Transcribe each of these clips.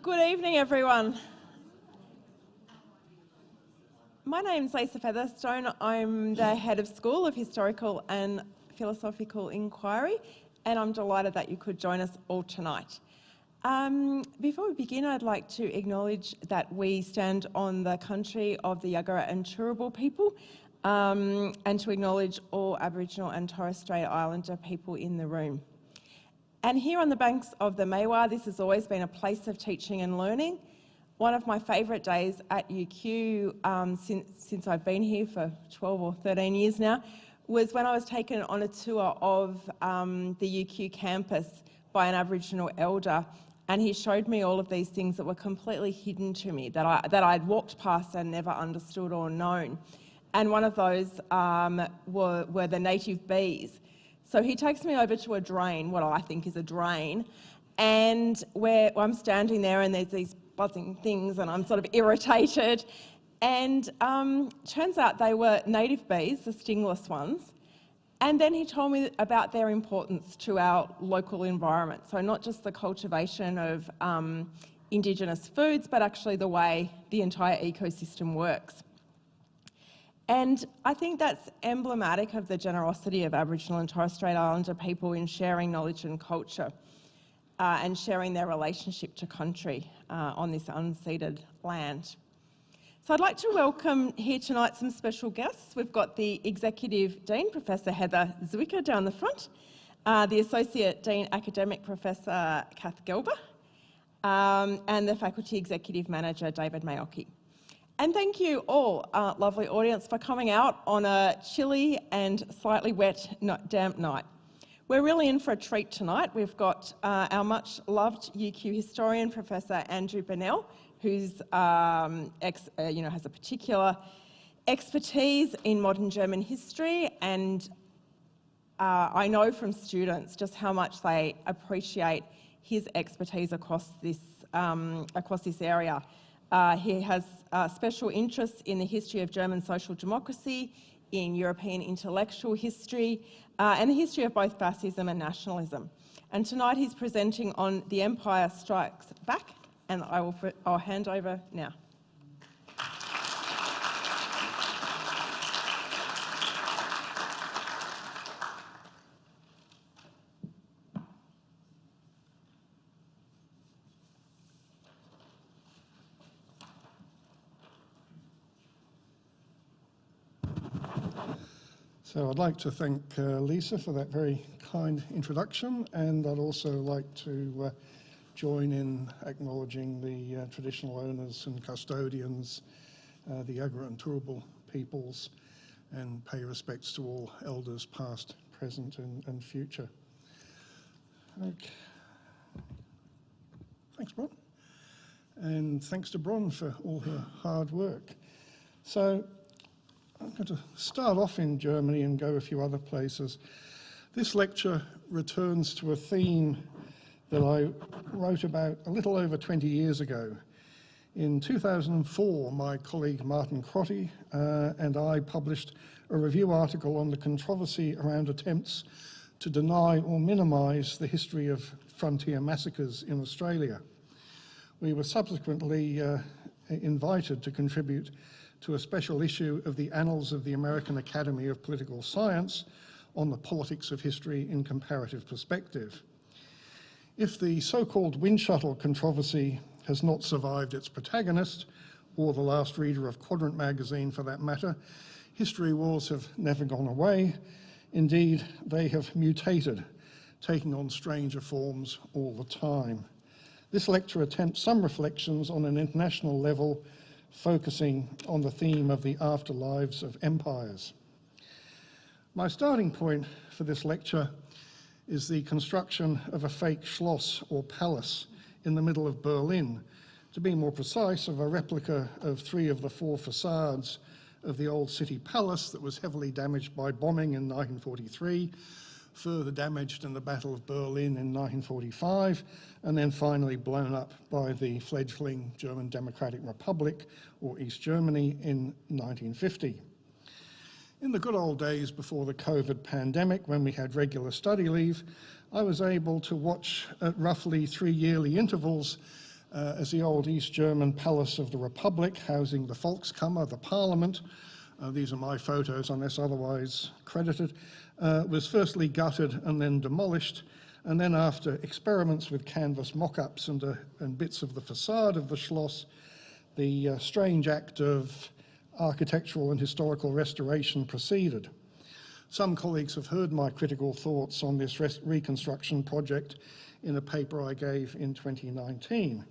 Good evening, everyone. My name's Lisa Featherstone. I'm the Head of School of Historical and Philosophical Inquiry, and I'm delighted that you could join us all tonight. Before we begin, I'd like to acknowledge that we stand on the country of the Yagara and Turrbal people, and to acknowledge all Aboriginal and Torres Strait Islander people in the room. And here on the banks of the Maiwar, this has always been a place of teaching and learning. One of my favourite days at UQ, since I've been here for 12 or 13 years now, was when I was taken on a tour of the UQ campus by an Aboriginal elder, and he showed me all of these things that were completely hidden to me, that I'd walked past and never understood or known. And one of those were the native bees. So he takes me over to a drain, what I think is a drain, and where I'm standing there and there's these buzzing things and I'm sort of irritated. And turns out they were native bees, the stingless ones. And then he told me about their importance to our local environment. So not just the cultivation of Indigenous foods, but actually the way the entire ecosystem works. And I think that's emblematic of the generosity of Aboriginal and Torres Strait Islander people in sharing knowledge and culture and sharing their relationship to country on this unceded land. So I'd like to welcome here tonight some special guests. We've got the Executive Dean, Professor Heather Zwicker, down the front, the Associate Dean, Academic Professor Kath Gelber, and the Faculty Executive Manager, David Mayoki. And thank you all, lovely audience, for coming out on a chilly and slightly wet, damp night. We're really in for a treat tonight. We've got our much loved UQ historian, Professor Andrew Bonnell, who's has a particular expertise in modern German history, and I know from students just how much they appreciate his expertise across this area. He has special interests in the history of German social democracy, in European intellectual history, and the history of both fascism and nationalism. And tonight he's presenting on The Empire Strikes Back, and I'll hand over now. So I'd like to thank Lisa for that very kind introduction, and I'd also like to join in acknowledging the traditional owners and custodians, the Yagara and Turrbal peoples, and pay respects to all elders past, present and future. Okay. Thanks, Bron. And thanks to Bron for all her hard work. So I'm going to start off in Germany and go a few other places. This lecture returns to a theme that I wrote about a little over 20 years ago. In 2004, my colleague Martin Crotty and I published a review article on the controversy around attempts to deny or minimise the history of frontier massacres in Australia. We were subsequently invited to contribute to a special issue of the Annals of the American Academy of Political Science on the politics of history in comparative perspective. If the so-called wind shuttle controversy has not survived its protagonist, or the last reader of Quadrant magazine for that matter, history wars have never gone away. Indeed, they have mutated, taking on stranger forms all the time. This lecture attempts some reflections on an international level, focusing on the theme of the afterlives of empires. My starting point for this lecture is the construction of a fake Schloss or palace in the middle of Berlin, to be more precise, of a replica of 3 of the 4 facades of the old city palace that was heavily damaged by bombing in 1943, further damaged in the Battle of Berlin in 1945, and then finally blown up by the fledgling German Democratic Republic, or East Germany, in 1950. In the good old days before the COVID pandemic, when we had regular study leave, I was able to watch at roughly 3 yearly intervals as the old East German Palace of the Republic, housing the Volkskammer, the Parliament, these are my photos unless otherwise credited, was firstly gutted and then demolished, and then after experiments with canvas mock-ups and bits of the facade of the Schloss, the strange act of architectural and historical restoration proceeded. Some colleagues have heard my critical thoughts on this reconstruction project in a paper I gave in 2019.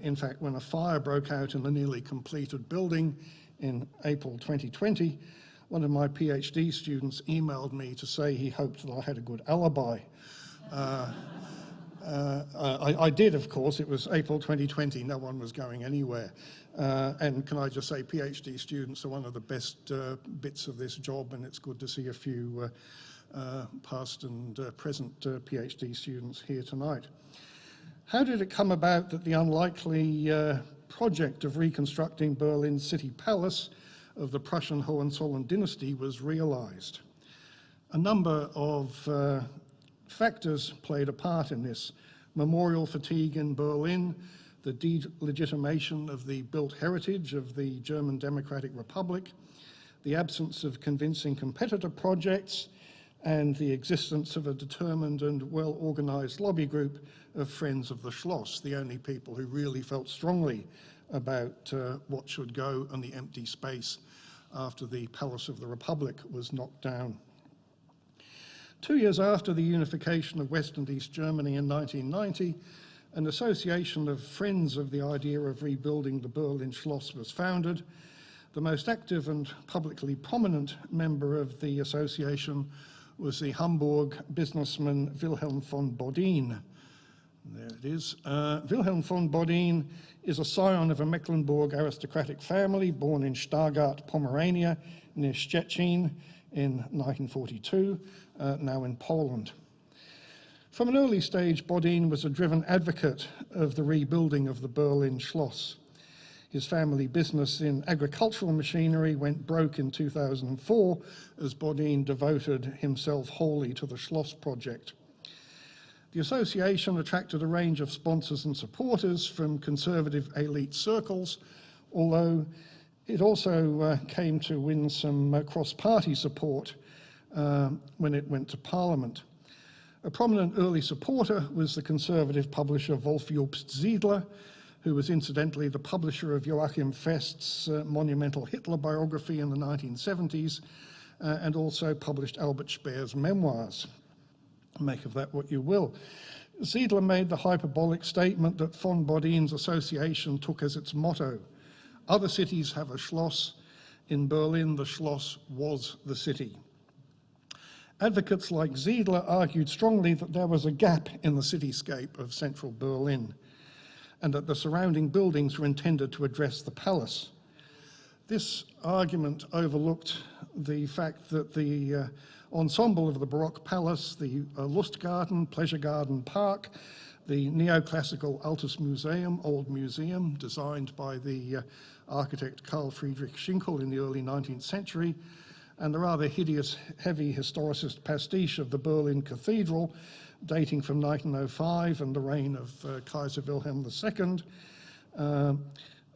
In fact, when a fire broke out in the nearly completed building in April 2020, one of my PhD students emailed me to say he hoped that I had a good alibi. I did, of course. It was April 2020. No one was going anywhere. And can I just say, PhD students are one of the best bits of this job, and it's good to see a few past and present PhD students here tonight. How did it come about that the unlikely project of reconstructing Berlin's city palace of the Prussian Hohenzollern dynasty was realized? A number of factors played a part in this. Memorial fatigue in Berlin, the delegitimation of the built heritage of the German Democratic Republic, the absence of convincing competitor projects, and the existence of a determined and well-organised lobby group of Friends of the Schloss, the only people who really felt strongly about what should go on the empty space after the Palace of the Republic was knocked down. 2 years after the unification of West and East Germany in 1990, an association of friends of the idea of rebuilding the Berlin Schloss was founded. The most active and publicly prominent member of the association was the Hamburg businessman Wilhelm von Bodin. There it is. Wilhelm von Bodin is a scion of a Mecklenburg aristocratic family born in Stargard, Pomerania, near Szczecin in 1942, now in Poland. From an early stage, Bodin was a driven advocate of the rebuilding of the Berlin Schloss. His family business in agricultural machinery went broke in 2004 as Bodin devoted himself wholly to the Schloss project. The association attracted a range of sponsors and supporters from conservative elite circles, although it also came to win some cross-party support when it went to Parliament. A prominent early supporter was the conservative publisher Wolf Jobst Siedler, who was incidentally the publisher of Joachim Fest's monumental Hitler biography in the 1970s, and also published Albert Speer's memoirs. Make of that what you will. Siedler made the hyperbolic statement that von Bodin's association took as its motto, "Other cities have a Schloss. In Berlin, the Schloss was the city." Advocates like Siedler argued strongly that there was a gap in the cityscape of central Berlin and that the surrounding buildings were intended to address the palace. This argument overlooked the fact that the ensemble of the Baroque palace, the Lustgarten, Pleasure Garden Park, the neoclassical Altes Museum, Old Museum, designed by the architect Carl Friedrich Schinkel in the early 19th century, and the rather hideous, heavy historicist pastiche of the Berlin Cathedral, dating from 1905 and the reign of Kaiser Wilhelm II,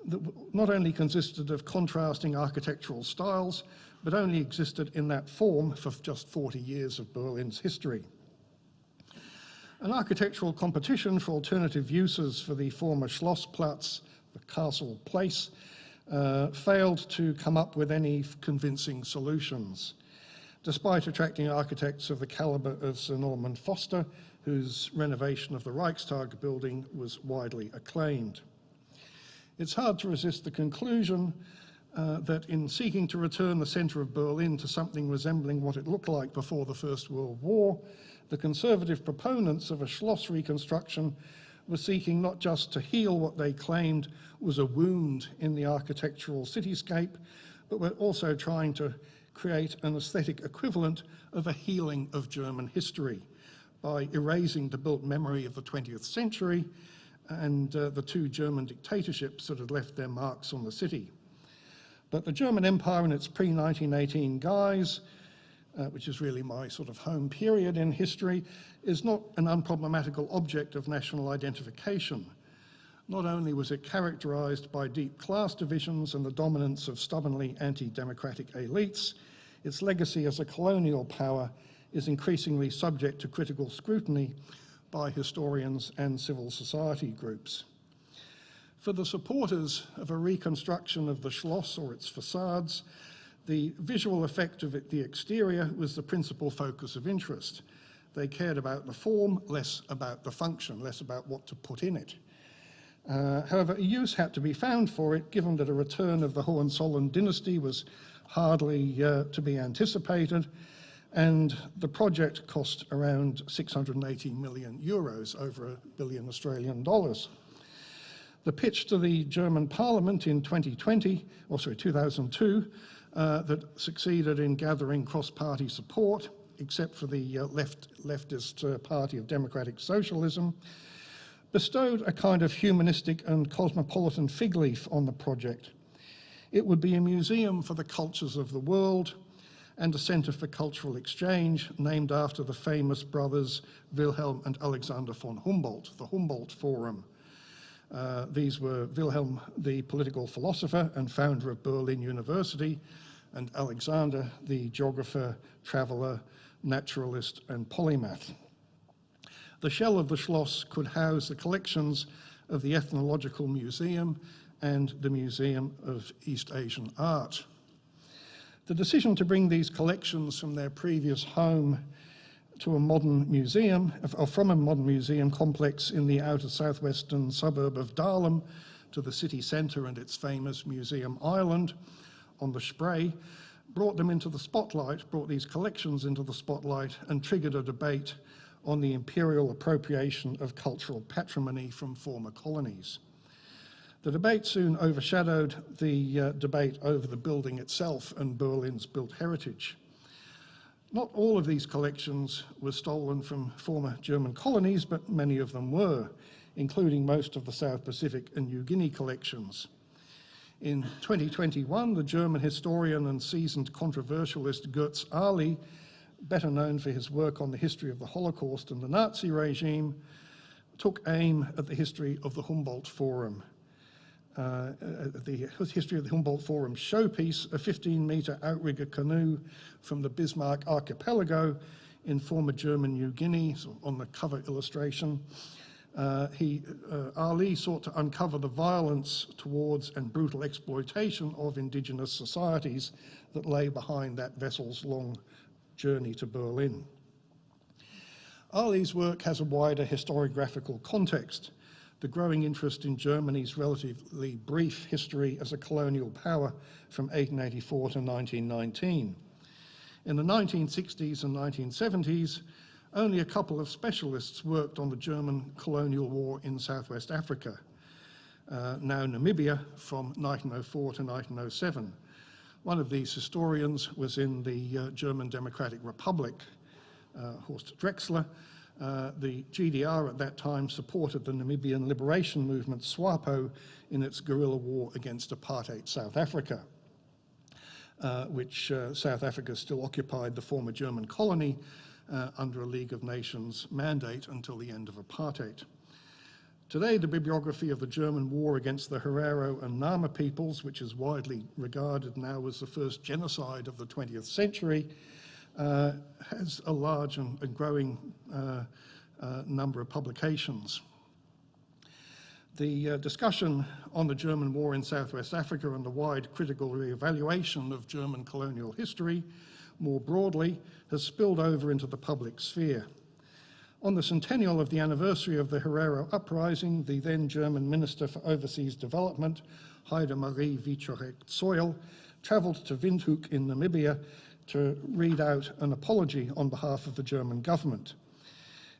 that not only consisted of contrasting architectural styles, but only existed in that form for just 40 years of Berlin's history. An architectural competition for alternative uses for the former Schlossplatz, the Castle Place, failed to come up with any convincing solutions, despite attracting architects of the caliber of Sir Norman Foster, whose renovation of the Reichstag building was widely acclaimed. It's hard to resist the conclusion that in seeking to return the centre of Berlin to something resembling what it looked like before the First World War, the conservative proponents of a Schloss reconstruction were seeking not just to heal what they claimed was a wound in the architectural cityscape, but were also trying to create an aesthetic equivalent of a healing of German history by erasing the built memory of the 20th century and the two German dictatorships that had left their marks on the city. But the German Empire in its pre-1918 guise, which is really my sort of home period in history, is not an unproblematical object of national identification. Not only was it characterised by deep class divisions and the dominance of stubbornly anti-democratic elites, its legacy as a colonial power is increasingly subject to critical scrutiny by historians and civil society groups. For the supporters of a reconstruction of the Schloss or its facades, the visual effect of the exterior was the principal focus of interest. They cared about the form, less about the function, less about what to put in it. However, a use had to be found for it, given that a return of the Hohenzollern dynasty was hardly to be anticipated, and the project cost around 680 million euros, over $1 billion Australian dollars. The pitch to the German Parliament in 2002, that succeeded in gathering cross-party support, except for the leftist Party of Democratic Socialism, bestowed a kind of humanistic and cosmopolitan fig leaf on the project. It would be a museum for the cultures of the world and a centre for cultural exchange, named after the famous brothers Wilhelm and Alexander von Humboldt, the Humboldt Forum. These were Wilhelm, the political philosopher and founder of Berlin University, and Alexander, the geographer, traveller, naturalist and polymath. The shell of the Schloss could house the collections of the Ethnological Museum and the Museum of East Asian Art. The decision to bring these collections from their previous home to a modern museum, or from a modern museum complex in the outer southwestern suburb of Dahlem to the city centre and its famous Museum Island on the Spree, brought these collections into the spotlight and triggered a debate on the imperial appropriation of cultural patrimony from former colonies. The debate soon overshadowed the debate over the building itself and Berlin's built heritage. Not all of these collections were stolen from former German colonies, but many of them were, including most of the South Pacific and New Guinea collections. In 2021, the German historian and seasoned controversialist Götz Ali, better known for his work on the history of the Holocaust and the Nazi regime, took aim at the history of the Humboldt Forum. The history of the Humboldt Forum showpiece, a 15-metre outrigger canoe from the Bismarck archipelago in former German New Guinea, so on the cover illustration. Ali sought to uncover the violence towards and brutal exploitation of indigenous societies that lay behind that vessel's long journey to Berlin. Ali's work has a wider historiographical context. The growing interest in Germany's relatively brief history as a colonial power from 1884 to 1919. In the 1960s and 1970s, only a couple of specialists worked on the German colonial war in Southwest Africa, now Namibia, from 1904 to 1907. One of these historians was in the German Democratic Republic, Horst Drexler. The GDR at that time supported the Namibian liberation movement SWAPO in its guerrilla war against apartheid South Africa, which South Africa still occupied the former German colony under a League of Nations mandate until the end of apartheid. Today, the bibliography of the German war against the Herero and Nama peoples, which is widely regarded now as the first genocide of the 20th century, has a large and growing number of publications. The discussion on the German war in Southwest Africa and the wide critical re-evaluation of German colonial history more broadly has spilled over into the public sphere. On the centennial of the anniversary of the Herero uprising, the then German Minister for Overseas Development, Heidemarie Wieczorek-Zoil, travelled to Windhoek in Namibia to read out an apology on behalf of the German government.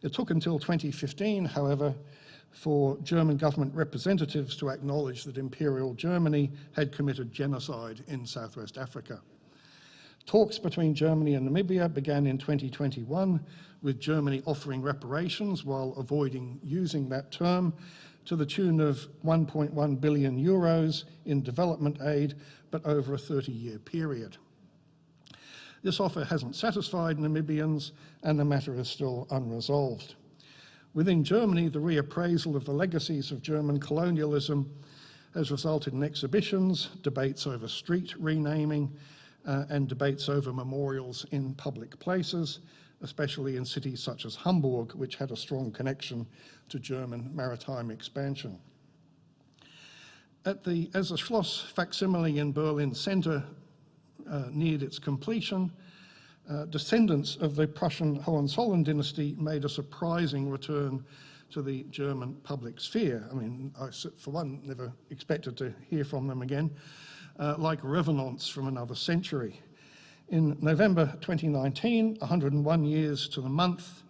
It took until 2015, however, for German government representatives to acknowledge that Imperial Germany had committed genocide in Southwest Africa. Talks between Germany and Namibia began in 2021, with Germany offering reparations while avoiding using that term, to the tune of 1.1 billion euros in development aid, but over a 30-year period. This offer hasn't satisfied Namibians, and the matter is still unresolved. Within Germany, the reappraisal of the legacies of German colonialism has resulted in exhibitions, debates over street renaming, and debates over memorials in public places, especially in cities such as Hamburg, which had a strong connection to German maritime expansion. As the Schloss facsimile in Berlin Center neared its completion, descendants of the Prussian Hohenzollern dynasty made a surprising return to the German public sphere. I mean, I, for one, never expected to hear from them again, like revenants from another century. In November 2019, 101 years to the month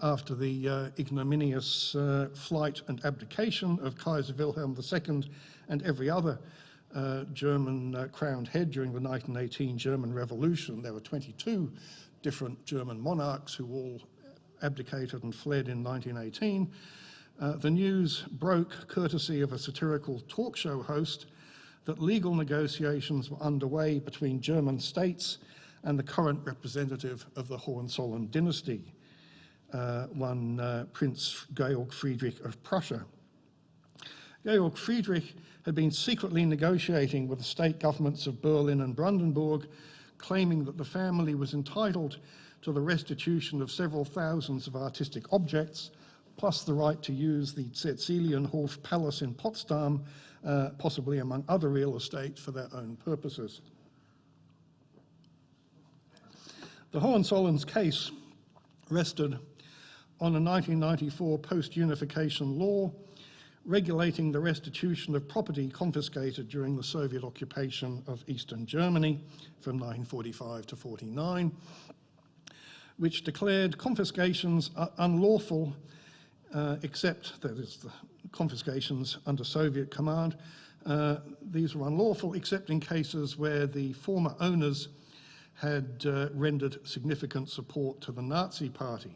after the ignominious flight and abdication of Kaiser Wilhelm II and every other German crowned head during the 1918 German Revolution, there were 22 different German monarchs who all abdicated and fled in 1918. The news broke, courtesy of a satirical talk show host, that legal negotiations were underway between German states and the current representative of the Hohenzollern dynasty, one Prince Georg Friedrich of Prussia. Georg Friedrich had been secretly negotiating with the state governments of Berlin and Brandenburg, claiming that the family was entitled to the restitution of several thousands of artistic objects, plus the right to use the Cäcilienhof Palace in Potsdam, possibly among other real estate, for their own purposes. The Hohenzollerns' case rested on a 1994 post-unification law regulating the restitution of property confiscated during the Soviet occupation of Eastern Germany from 1945 to 49, which declared confiscations unlawful except, that is, the confiscations under Soviet command, these were unlawful except in cases where the former owners had rendered significant support to the Nazi Party.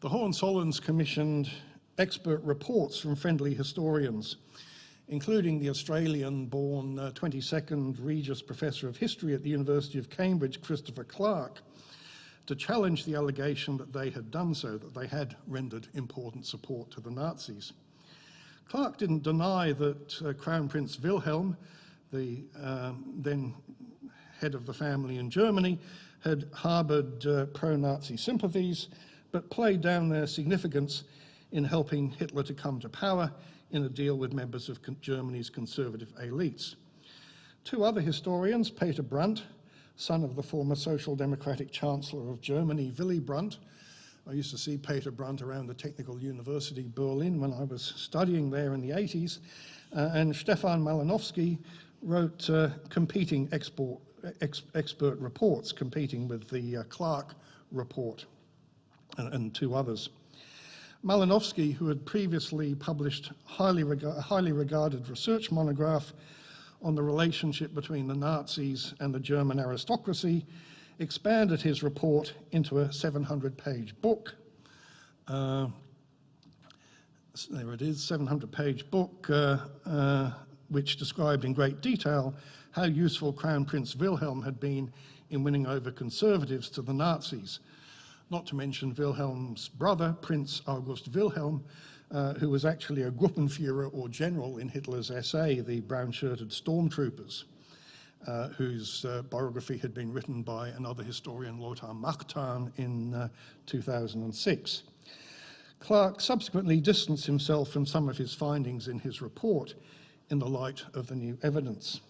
The Hohenzollerns commissioned expert reports from friendly historians, including the Australian-born 22nd Regius Professor of History at the University of Cambridge, Christopher Clark, to challenge the allegation that they had done so, that they had rendered important support to the Nazis. Clark didn't deny that Crown Prince Wilhelm, the then head of the family in Germany, had harboured pro-Nazi sympathies, but played down their significance in helping Hitler to come to power in a deal with members of Germany's conservative elites. Two other historians, Peter Brandt, son of the former Social Democratic Chancellor of Germany, Willy Brandt. I used to see Peter Brandt around the Technical University Berlin when I was studying there in the 80s, and Stefan Malinowski wrote competing expert reports, competing with the Clark report and two others. Malinowski, who had previously published a highly regarded research monograph on the relationship between the Nazis and the German aristocracy, expanded his report into a 700-page book. There it is, 700-page book, which described in great detail how useful Crown Prince Wilhelm had been in winning over conservatives to the Nazis. Not to mention Wilhelm's brother, Prince August Wilhelm, who was actually a Gruppenführer or general in Hitler's SA, the brown-shirted stormtroopers, whose biography had been written by another historian, Lothar Machtan, in 2006. Clark subsequently distanced himself from some of his findings in his report in the light of the new evidence.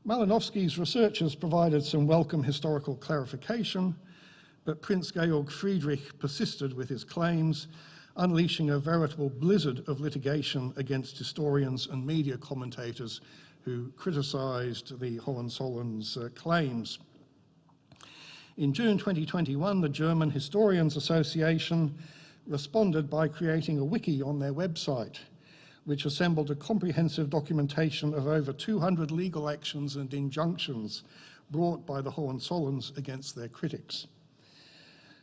Malinowski's researchers provided some welcome historical clarification, but Prince Georg Friedrich persisted with his claims, unleashing a veritable blizzard of litigation against historians and media commentators who criticised the Hohenzollerns' claims. In June 2021, the German Historians Association responded by creating a wiki on their website, which assembled a comprehensive documentation of over 200 legal actions and injunctions brought by the Hohenzollerns against their critics.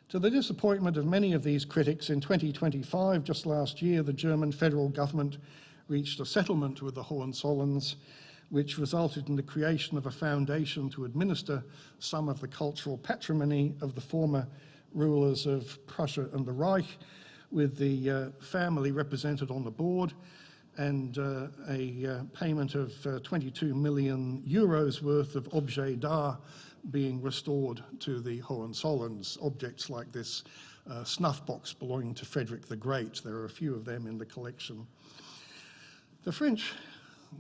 To the disappointment of many of these critics, in 2025, just last year, the German federal government reached a settlement with the Hohenzollerns, which resulted in the creation of a foundation to administer some of the cultural patrimony of the former rulers of Prussia and the Reich, with the family represented on the board, and a payment of 22 million euros worth of objets d'art being restored to the Hohenzollerns. Objects like this snuff box belonging to Frederick the Great. There are a few of them in the collection. The French,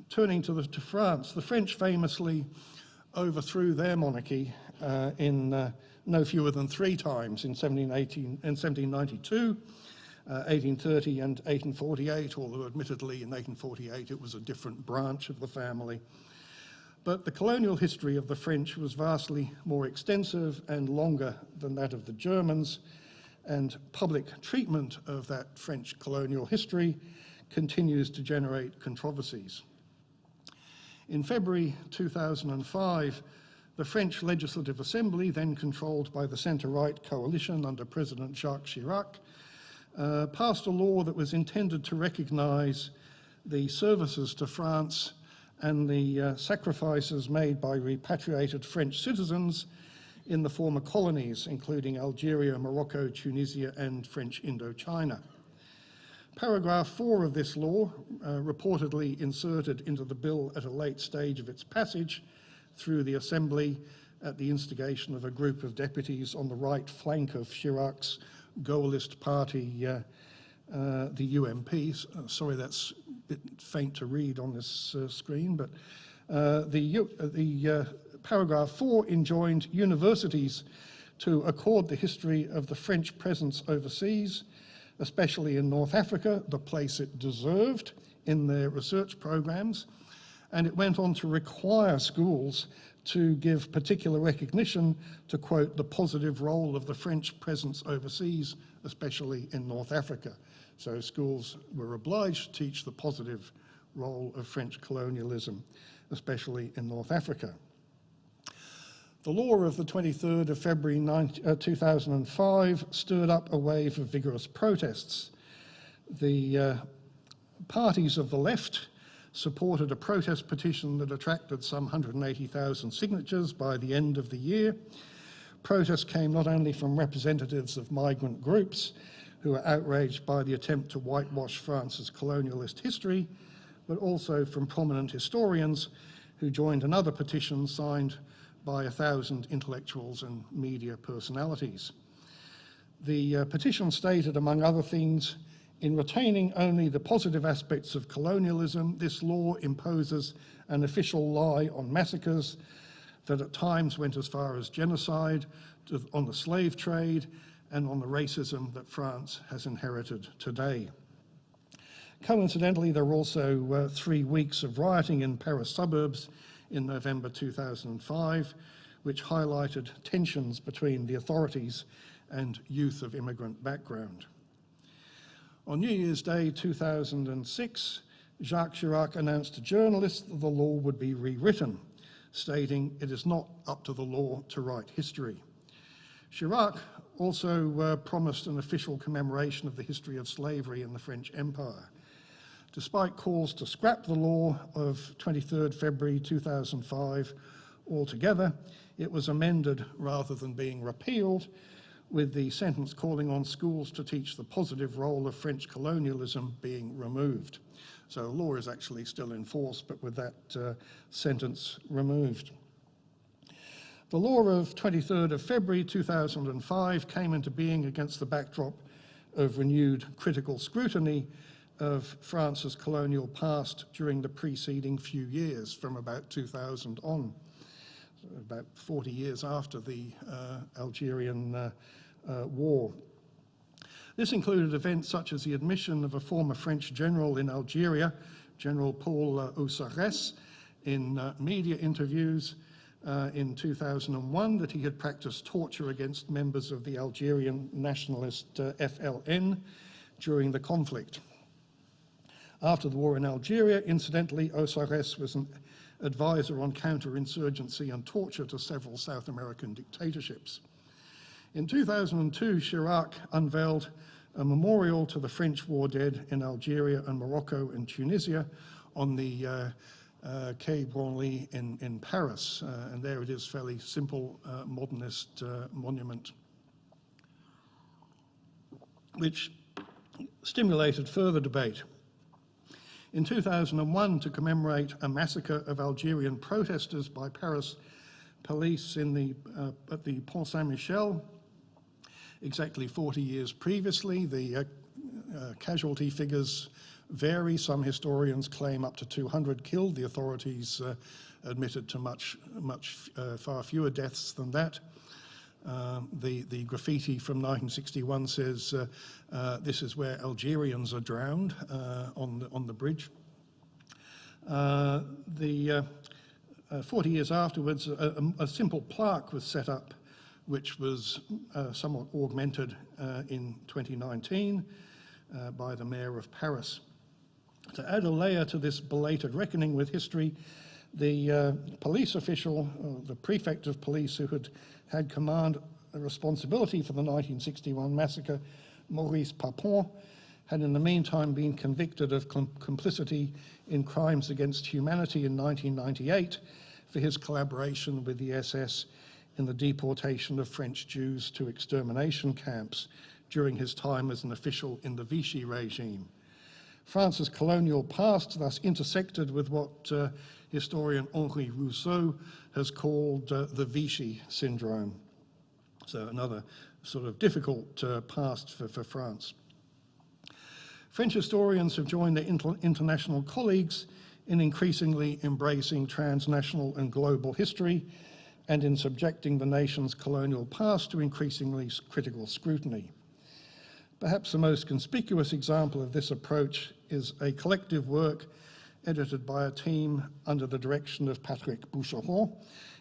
turning to France, the French famously overthrew their monarchy in no fewer than 3 times, in 1792, 1830 and 1848, although admittedly in 1848 it was a different branch of the family. But the colonial history of the French was vastly more extensive and longer than that of the Germans, and public treatment of that French colonial history continues to generate controversies. In February 2005, the French Legislative Assembly, then controlled by the centre-right coalition under President Jacques Chirac, passed a law that was intended to recognise the services to France and the sacrifices made by repatriated French citizens in the former colonies, including Algeria, Morocco, Tunisia, and French Indochina. Paragraph 4 of this law, reportedly inserted into the bill at a late stage of its passage through the Assembly at the instigation of a group of deputies on the right flank of Chirac's Gaullist party, the UMP. Sorry, that's a bit faint to read on this screen, but the paragraph 4 enjoined universities to accord the history of the French presence overseas, especially in North Africa, the place it deserved, in their research programs, and it went on to require schools to give particular recognition to, quote, the positive role of the French presence overseas, especially in North Africa. So schools were obliged to teach the positive role of French colonialism, especially in North Africa. The law of the 23rd of February 2005 stirred up a wave of vigorous protests. The parties of the left supported a protest petition that attracted some 180,000 signatures by the end of the year. Protests came not only from representatives of migrant groups who were outraged by the attempt to whitewash France's colonialist history, but also from prominent historians who joined another petition signed by 1,000 intellectuals and media personalities. The petition stated, among other things, in retaining only the positive aspects of colonialism, this law imposes an official lie on massacres that at times went as far as genocide, on the slave trade, and on the racism that France has inherited today. Coincidentally, there were also 3 weeks of rioting in Paris suburbs in November 2005, which highlighted tensions between the authorities and youth of immigrant background. On New Year's Day 2006, Jacques Chirac announced to journalists that the law would be rewritten, stating it is not up to the law to write history. Chirac also promised an official commemoration of the history of slavery in the French Empire. Despite calls to scrap the law of 23rd February 2005 altogether, it was amended rather than being repealed, with the sentence calling on schools to teach the positive role of French colonialism being removed. So the law is actually still in force, but with that sentence removed. The law of 23rd of February 2005 came into being against the backdrop of renewed critical scrutiny of France's colonial past during the preceding few years, from about 2000 on, so about 40 years after the Algerian War. This included events such as the admission of a former French general in Algeria, General Paul Oussares, in media interviews in 2001 that he had practiced torture against members of the Algerian nationalist FLN during the conflict. After the war in Algeria, incidentally, Oussares was an advisor on counterinsurgency and torture to several South American dictatorships. In 2002, Chirac unveiled a memorial to the French war dead in Algeria and Morocco and Tunisia on the Quai Branly in Paris, and there it is, fairly simple modernist monument. which stimulated further debate. In 2001, to commemorate a massacre of Algerian protesters by Paris police at the Pont Saint-Michel, exactly 40 years previously, the casualty figures vary. Some historians claim up to 200 killed. The authorities admitted to far fewer deaths than that. The graffiti from 1961 says, this is where Algerians are drowned on the bridge. 40 years afterwards, a simple plaque was set up, which was somewhat augmented in 2019 by the mayor of Paris. To add a layer to this belated reckoning with history, the police official, the prefect of police who had command and responsibility for the 1961 massacre, Maurice Papon, had in the meantime been convicted of complicity in crimes against humanity in 1998 for his collaboration with the SS in the deportation of French Jews to extermination camps during his time as an official in the Vichy regime. France's colonial past thus intersected with what historian Henri Rousseau has called the Vichy syndrome. So another sort of difficult past for France. French historians have joined their international colleagues in increasingly embracing transnational and global history and in subjecting the nation's colonial past to increasingly critical scrutiny. Perhaps the most conspicuous example of this approach is a collective work edited by a team under the direction of Patrick Boucheron,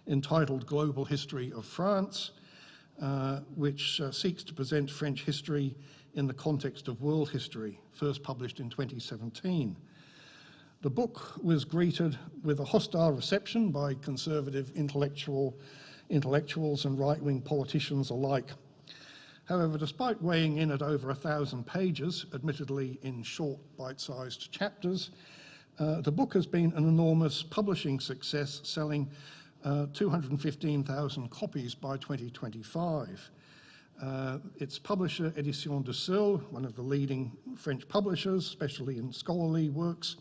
entitled Global History of France, which seeks to present French history in the context of world history, first published in 2017. The book was greeted with a hostile reception by conservative intellectuals and right-wing politicians alike. However, despite weighing in at over 1,000 pages, admittedly in short, bite-sized chapters, the book has been an enormous publishing success, selling 215,000 copies by 2025. Its publisher, Éditions du Seul, one of the leading French publishers, especially in scholarly works,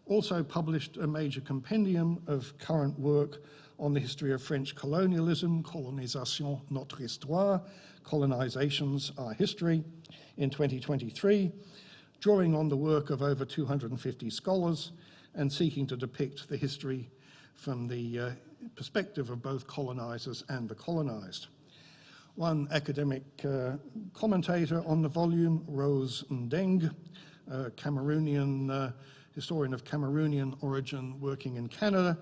also published a major compendium of current work on the history of French colonialism, Colonisation, notre histoire, Colonizations, our history, in 2023, drawing on the work of over 250 scholars and seeking to depict the history from the perspective of both colonizers and the colonized. One academic commentator on the volume, Rose Ndeng, a Cameroonian historian of Cameroonian origin working in Canada,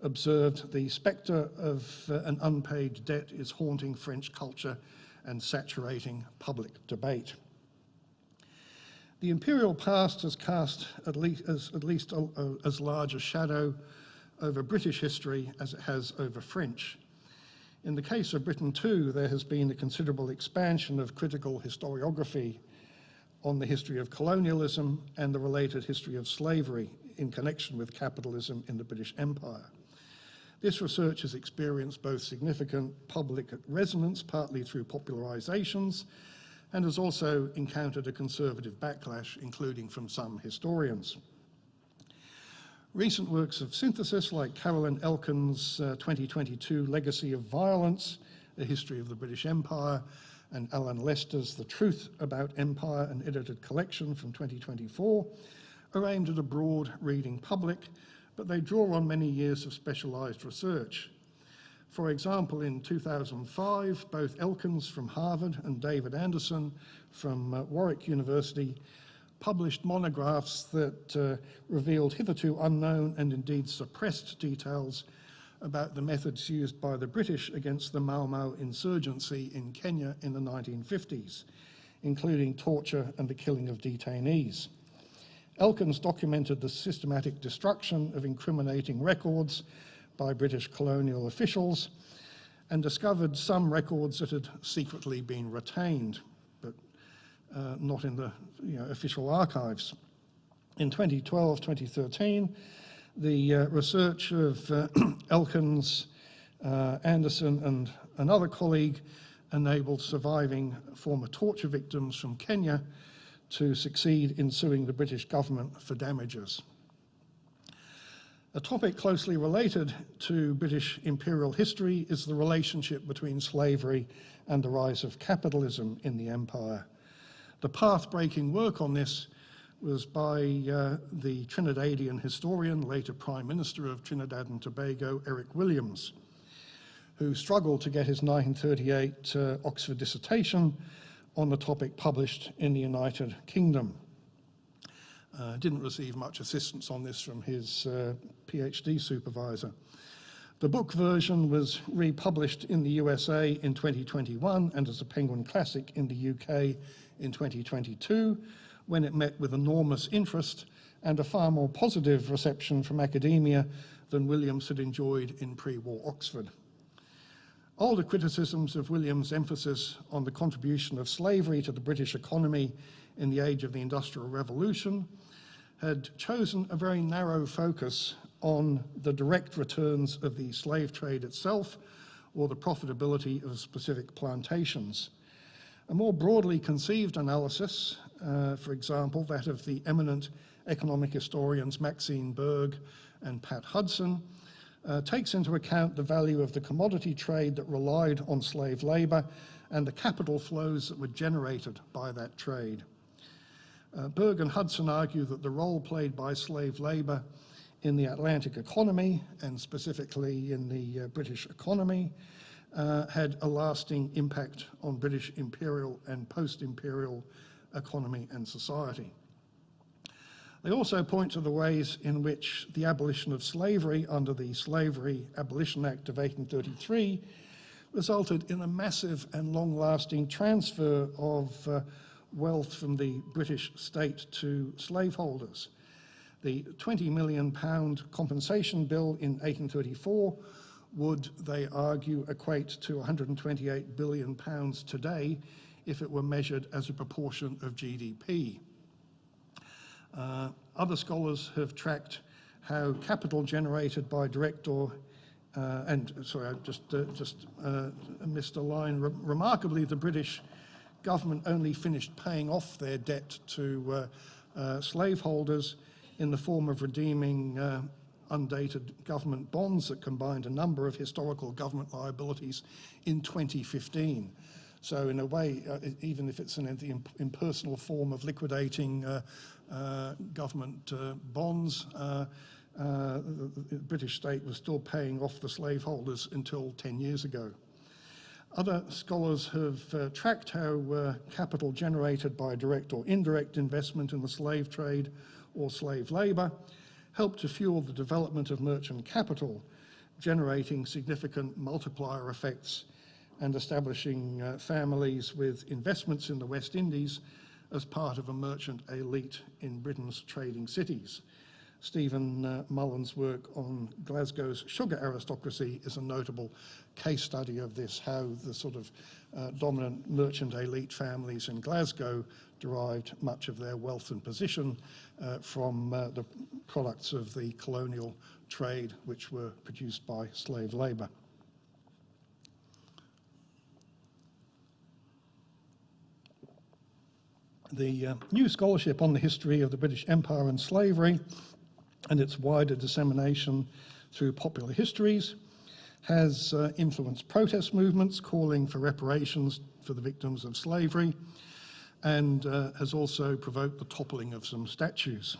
observed the spectre of an unpaid debt is haunting French culture and saturating public debate. The imperial past has cast at least as large a shadow over British history as it has over French. In the case of Britain too, there has been a considerable expansion of critical historiography on the history of colonialism and the related history of slavery in connection with capitalism in the British Empire. This research has experienced both significant public resonance, partly through popularizations, and has also encountered a conservative backlash, including from some historians. Recent works of synthesis, like Carolyn Elkins' 2022 Legacy of Violence, A History of the British Empire, and Alan Lester's The Truth About Empire, an edited collection from 2024, are aimed at a broad reading public, but they draw on many years of specialised research. For example, in 2005, both Elkins from Harvard and David Anderson from Warwick University published monographs that revealed hitherto unknown and indeed suppressed details about the methods used by the British against the Mau Mau insurgency in Kenya in the 1950s, including torture and the killing of detainees. Elkins documented the systematic destruction of incriminating records by British colonial officials and discovered some records that had secretly been retained, but not in the official archives. In 2012-2013, the research of Elkins, Anderson and another colleague enabled surviving former torture victims from Kenya to succeed in suing the British government for damages. A topic closely related to British imperial history is the relationship between slavery and the rise of capitalism in the empire. The path-breaking work on this was by the Trinidadian historian, later Prime Minister of Trinidad and Tobago, Eric Williams, who struggled to get his 1938 Oxford dissertation on the topic published in the United Kingdom. Didn't receive much assistance on this from his PhD supervisor. The book version was republished in the USA in 2021 and as a Penguin Classic in the UK in 2022, when it met with enormous interest and a far more positive reception from academia than Williams had enjoyed in pre-war Oxford. Older criticisms of Williams' emphasis on the contribution of slavery to the British economy in the age of the Industrial Revolution had chosen a very narrow focus on the direct returns of the slave trade itself or the profitability of specific plantations. A more broadly conceived analysis, for example, that of the eminent economic historians Maxine Berg and Pat Hudson, takes into account the value of the commodity trade that relied on slave labour and the capital flows that were generated by that trade. Berg and Hudson argue that the role played by slave labour in the Atlantic economy, and specifically in the British economy, had a lasting impact on British imperial and post-imperial economy and society. They also point to the ways in which the abolition of slavery under the Slavery Abolition Act of 1833 resulted in a massive and long-lasting transfer of wealth from the British state to slaveholders. The £20 million compensation bill in 1834 would, they argue, equate to £128 billion today if it were measured as a proportion of GDP. Other scholars have tracked how capital generated by direct or, sorry, I just missed a line. Remarkably, the British government only finished paying off their debt to slaveholders in the form of redeeming undated government bonds that combined a number of historical government liabilities in 2015. So in a way, even if it's an impersonal form of liquidating government bonds, the British state was still paying off the slaveholders until 10 years ago. Other scholars have tracked how capital generated by direct or indirect investment in the slave trade or slave labour helped to fuel the development of merchant capital, generating significant multiplier effects and establishing families with investments in the West Indies as part of a merchant elite in Britain's trading cities. Stephen Mullen's work on Glasgow's sugar aristocracy is a notable case study of this, how the sort of dominant merchant elite families in Glasgow derived much of their wealth and position from the products of the colonial trade which were produced by slave labour. The new scholarship on the history of the British Empire and slavery and its wider dissemination through popular histories has influenced protest movements calling for reparations for the victims of slavery and has also provoked the toppling of some statues.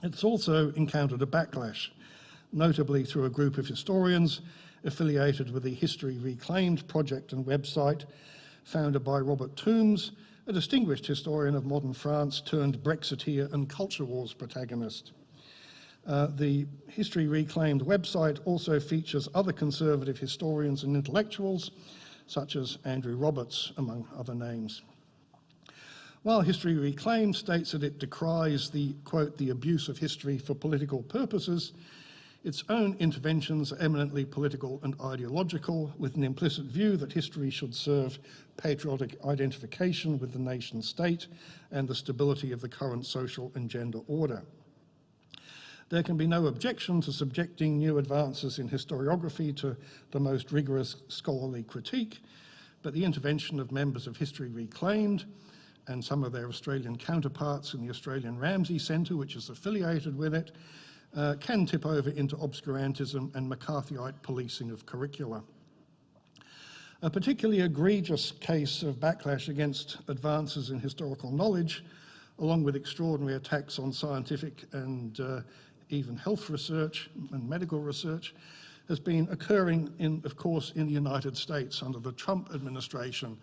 It's also encountered a backlash, notably through a group of historians affiliated with the History Reclaimed project and website founded by Robert Toombs, a distinguished historian of modern France turned Brexiteer and culture wars protagonist. The History Reclaimed website also features other conservative historians and intellectuals, such as Andrew Roberts, among other names. While History Reclaimed states that it decries the, quote, the abuse of history for political purposes, its own interventions are eminently political and ideological, with an implicit view that history should serve patriotic identification with the nation state and the stability of the current social and gender order. There can be no objection to subjecting new advances in historiography to the most rigorous scholarly critique, but the intervention of members of History Reclaimed and some of their Australian counterparts in the Australian Ramsay Centre, which is affiliated with it, can tip over into obscurantism and McCarthyite policing of curricula. A particularly egregious case of backlash against advances in historical knowledge, along with extraordinary attacks on scientific and even health research and medical research, has been occurring, of course, in the United States under the Trump administration.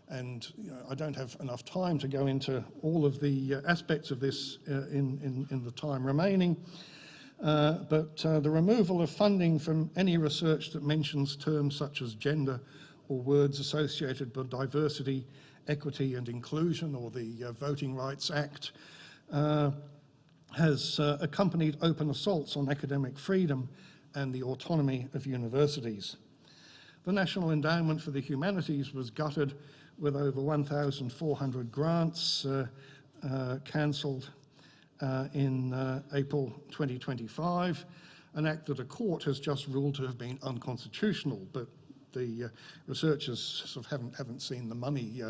And I don't have enough time to go into all of the aspects of this in the time remaining. But the removal of funding from any research that mentions terms such as gender or words associated with diversity, equity and inclusion, or the Voting Rights Act, has accompanied open assaults on academic freedom and the autonomy of universities. The National Endowment for the Humanities was gutted, with over 1,400 grants cancelled in April 2025, an act that a court has just ruled to have been unconstitutional, but the researchers sort of haven't seen the money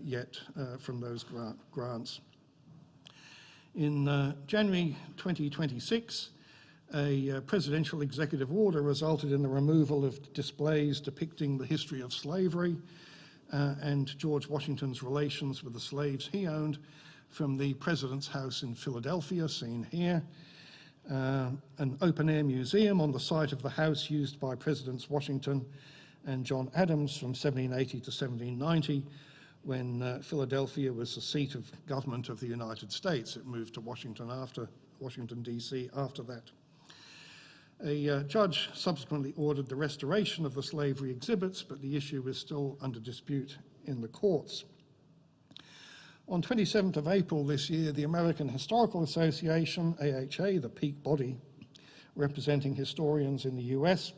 yet from those grants. In January 2026, a presidential executive order resulted in the removal of displays depicting the history of slavery and George Washington's relations with the slaves he owned from the President's House in Philadelphia, seen here. An open-air museum on the site of the house used by Presidents Washington and John Adams from 1780 to 1790, when Philadelphia was the seat of government of the United States. It moved to Washington DC after that. A judge subsequently ordered the restoration of the slavery exhibits, but the issue is still under dispute in the courts. On 27th of April this year, the American Historical Association, AHA, the peak body representing historians in the US,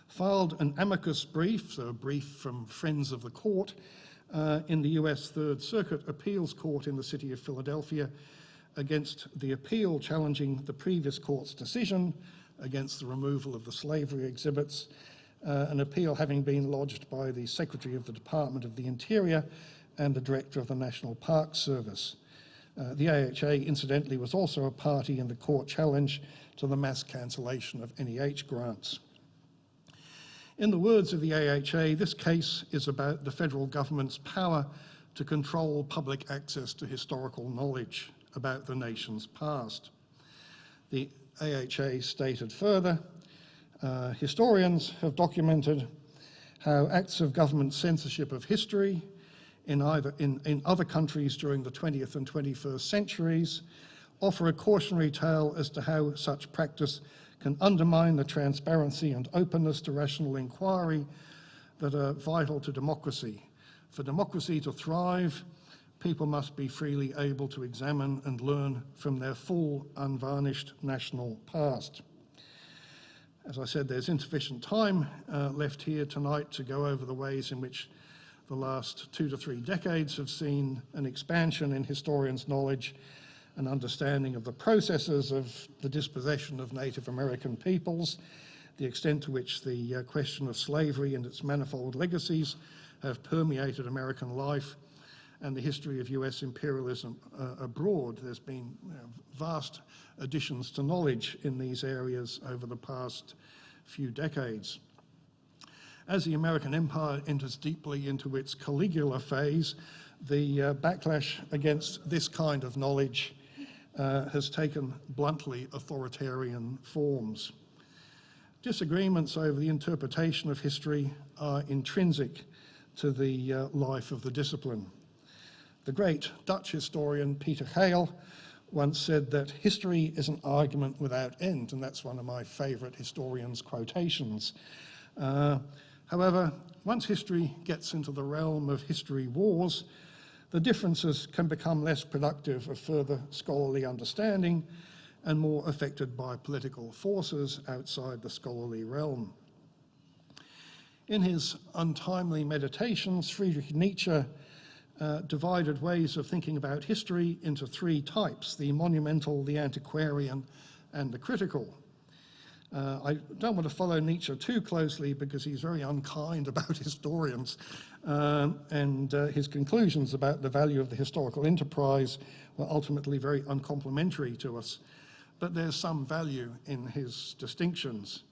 filed an amicus brief, so a brief from friends of the court, in the US Third Circuit Appeals Court in the city of Philadelphia against the appeal challenging the previous court's decision against the removal of the slavery exhibits, an appeal having been lodged by the Secretary of the Department of the Interior and the Director of the National Park Service. The AHA, incidentally, was also a party in the court challenge to the mass cancellation of NEH grants. In the words of the AHA, this case is about the federal government's power to control public access to historical knowledge about the nation's past. The AHA stated further, historians have documented how acts of government censorship of history in other countries during the 20th and 21st centuries offer a cautionary tale as to how such practice can undermine the transparency and openness to rational inquiry that are vital to democracy. For democracy to thrive, people must be freely able to examine and learn from their full, unvarnished national past. As I said, there's insufficient time left here tonight to go over the ways in which the last 2 to 3 decades have seen an expansion in historians' knowledge and understanding of the processes of the dispossession of Native American peoples, the extent to which the question of slavery and its manifold legacies have permeated American life, and the history of US imperialism abroad. There's been vast additions to knowledge in these areas over the past few decades. As the American empire enters deeply into its Caligula phase, the backlash against this kind of knowledge has taken bluntly authoritarian forms. Disagreements over the interpretation of history are intrinsic to the life of the discipline. The great Dutch historian Peter Hale once said that history is an argument without end, and that's one of my favourite historians' quotations. However, once history gets into the realm of history wars, the differences can become less productive of further scholarly understanding and more affected by political forces outside the scholarly realm. In his untimely meditations, Friedrich Nietzsche divided ways of thinking about history into 3 types: the monumental, the antiquarian, and the critical. I don't want to follow Nietzsche too closely because he's very unkind about historians, and his conclusions about the value of the historical enterprise were ultimately very uncomplimentary to us. But there's some value in his distinctions.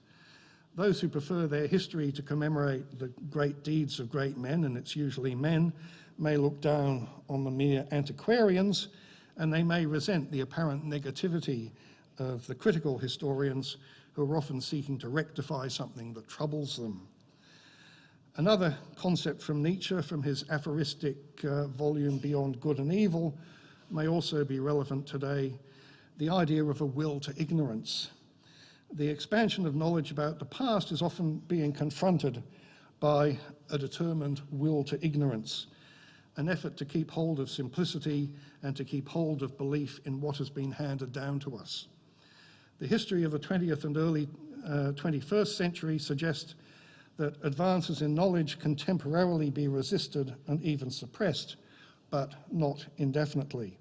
Those who prefer their history to commemorate the great deeds of great men, and it's usually men, may look down on the mere antiquarians, and they may resent the apparent negativity of the critical historians who are often seeking to rectify something that troubles them. Another concept from Nietzsche, from his aphoristic volume Beyond Good and Evil, may also be relevant today: the idea of a will to ignorance. The expansion of knowledge about the past is often being confronted by a determined will to ignorance, an effort to keep hold of simplicity and to keep hold of belief in what has been handed down to us. The history of the 20th and early 21st century suggests that advances in knowledge can temporarily be resisted and even suppressed, but not indefinitely.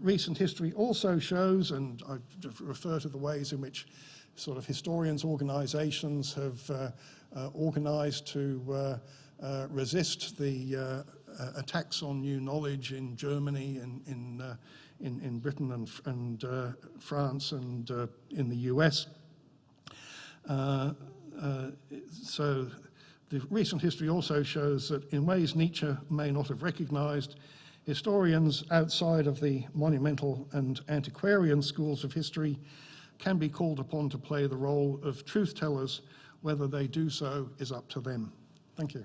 Recent history also shows, and I refer to the ways in which sort of historians' organisations have organised to resist the attacks on new knowledge in Germany, in Britain and France and in the US. So the recent history also shows that in ways Nietzsche may not have recognised, historians outside of the monumental and antiquarian schools of history can be called upon to play the role of truth tellers. Whether they do so is up to them. Thank you.